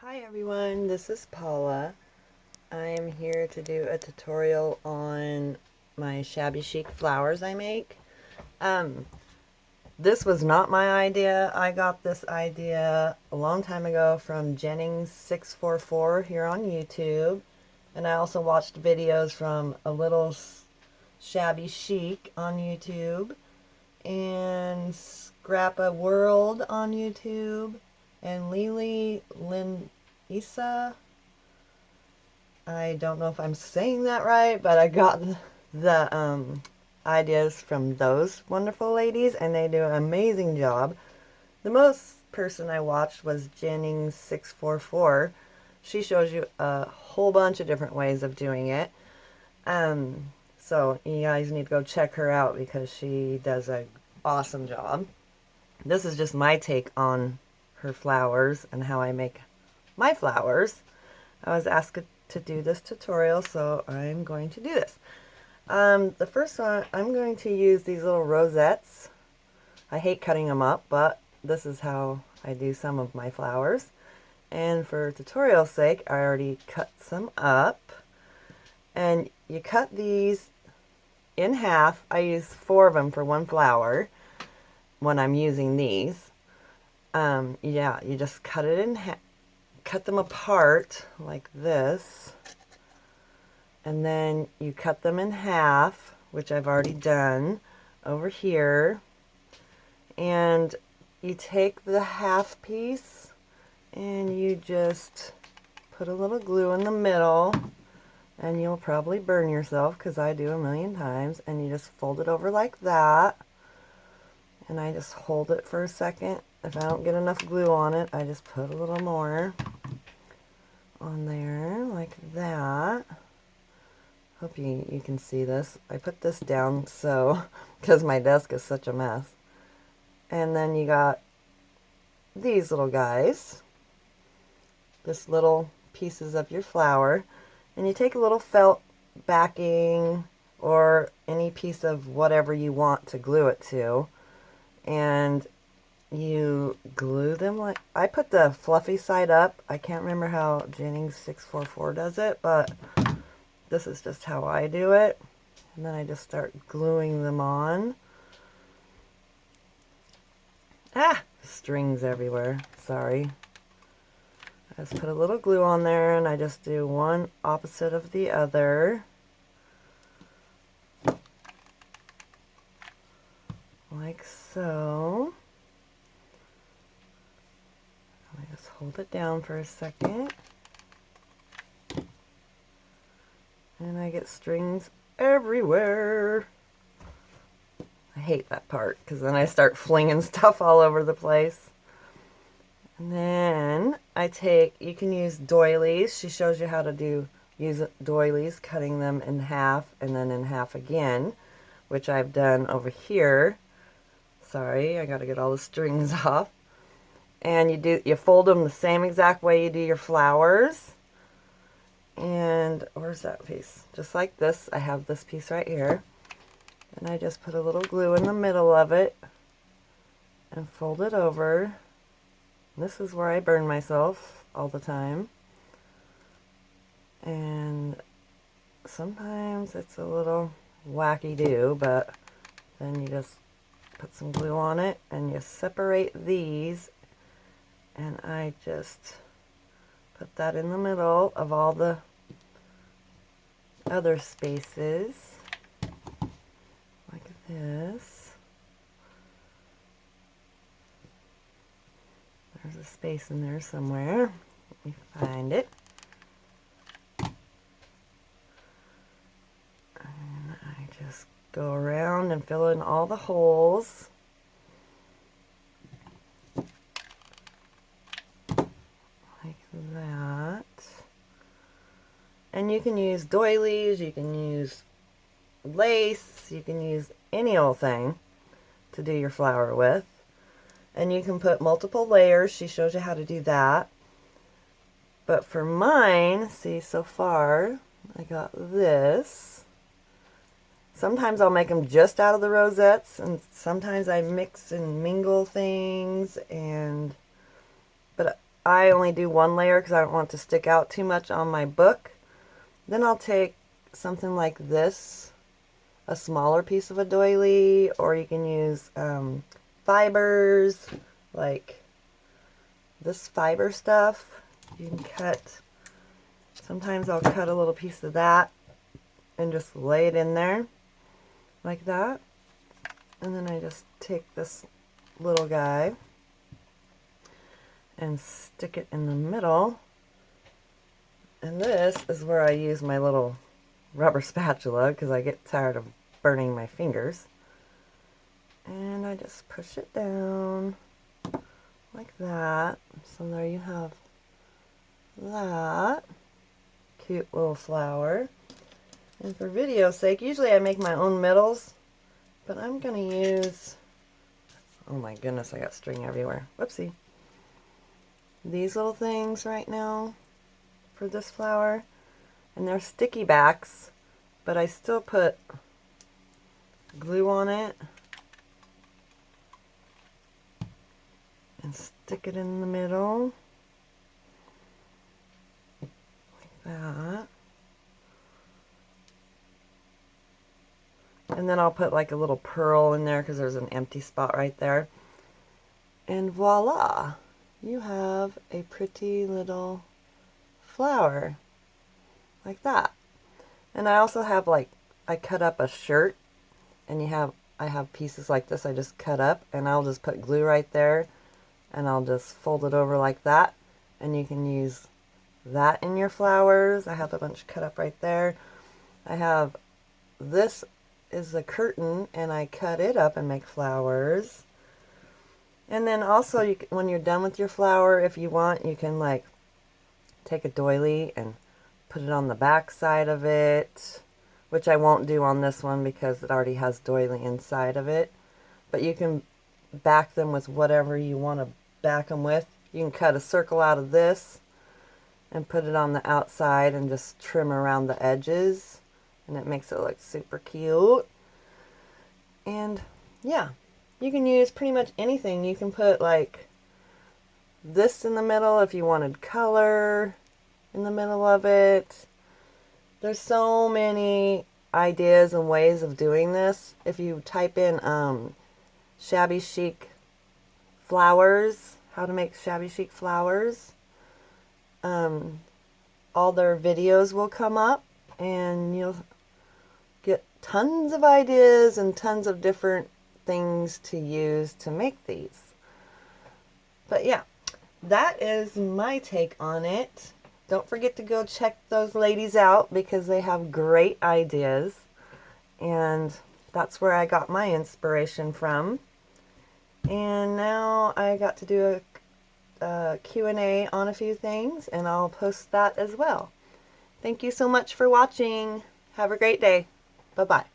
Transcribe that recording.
Hi everyone, this is Paula. I am here to do a tutorial on my shabby chic flowers I make. Um, this was not my idea. I got this idea a long time ago from Jennings644 here on YouTube. And I also watched videos from a little shabby chic on YouTube and Scrappa World on YouTube and Lily Lynn Isa. I don't know if I'm saying that right, but I got the ideas from those wonderful ladies, and they do an amazing job. The most person I watched was Jennings644. She shows you a whole bunch of different ways of doing it. So you guys need to go check her out because she does an awesome job. This is just my take on her flowers and how I make my flowers. I was asked to do this tutorial, so I'm going to do this. The first one, I'm going to use these little rosettes. I hate cutting them up, but this is how I do some of my flowers. And for tutorial's sake, I already cut some up. And you cut these in half. I use 4 of them for one flower when I'm using these. Yeah, you just cut it in half. Cut them apart like this, and then you cut them in half, which I've already done over here, and you take the half piece and you just put a little glue in the middle, and you'll probably burn yourself because I do a million times, and you just fold it over like that, and I just hold it for a second. If I don't get enough glue on it, I just put a little more on there like that. Hope you can see this. I put this down so because my desk is such a mess. And then you got these little guys, this little pieces of your flower, and you take a little felt backing or any piece of whatever you want to glue it to, and you glue them like, I put the fluffy side up. I can't remember how Jennings644 does it, but this is just how I do it. And then I just start gluing them on. Ah, strings everywhere. Sorry. I just put a little glue on there, and I just do one opposite of the other. Like so. I just hold it down for a second. And I get strings everywhere. I hate that part because then I start flinging stuff all over the place. And then I take, you can use doilies. She shows you how to use doilies, cutting them in half and then in half again, which I've done over here. Sorry, I got to get all the strings off. And you fold them the same exact way you do your flowers. And where's that piece? Just like this. I have this piece right here. And I just put a little glue in the middle of it and fold it over. This is where I burn myself all the time. And sometimes it's a little wacky-do, but then you just put some glue on it and you separate these, and I just put that in the middle of all the other spaces like this. There's a space in there somewhere. Let me find it. And I just go around and fill in all the holes. Like that. And you can use doilies, you can use lace, you can use any old thing to do your flower with. And you can put multiple layers. She shows you how to do that. But for mine, see, so far, I got this. Sometimes I'll make them just out of the rosettes, and sometimes I mix and mingle things, but I only do one layer because I don't want it to stick out too much on my book. Then I'll take something like this, a smaller piece of a doily, or you can use fibers, like this fiber stuff. You can cut, sometimes I'll cut a little piece of that and just lay it in there like that. And then I just take this little guy and stick it in the middle. And this is where I use my little rubber spatula because I get tired of burning my fingers. And I just push it down like that. So there you have that cute little flower. And for video's sake, usually I make my own middles, but I'm going to use, oh my goodness, I got string everywhere. Whoopsie. These little things right now for this flower. And they're sticky backs, but I still put glue on it and stick it in the middle like that. And then I'll put like a little pearl in there because there's an empty spot right there. And voila, you have a pretty little flower like that. And I also have, like, I cut up a shirt, and I have pieces like this I just cut up, and I'll just put glue right there, and I'll just fold it over like that, and you can use that in your flowers. I have a bunch cut up right there. I have, this is a curtain, and I cut it up and make flowers. And then also, when you're done with your flower, if you want, you can, like, take a doily and put it on the back side of it, which I won't do on this one because it already has doily inside of it. But you can back them with whatever you want to back them with. You can cut a circle out of this and put it on the outside and just trim around the edges, and it makes it look super cute. And yeah, you can use pretty much anything. You can put like this in the middle if you wanted color in the middle of it. There's so many ideas and ways of doing this. If you type in shabby chic flowers, how to make shabby chic flowers, all their videos will come up, and you'll get tons of ideas and tons of different things to use to make these. But yeah, that is my take on it. Don't forget to go check those ladies out because they have great ideas. And that's where I got my inspiration from. And now I got to do a Q&A on a few things, and I'll post that as well. Thank you so much for watching. Have a great day. Bye-bye.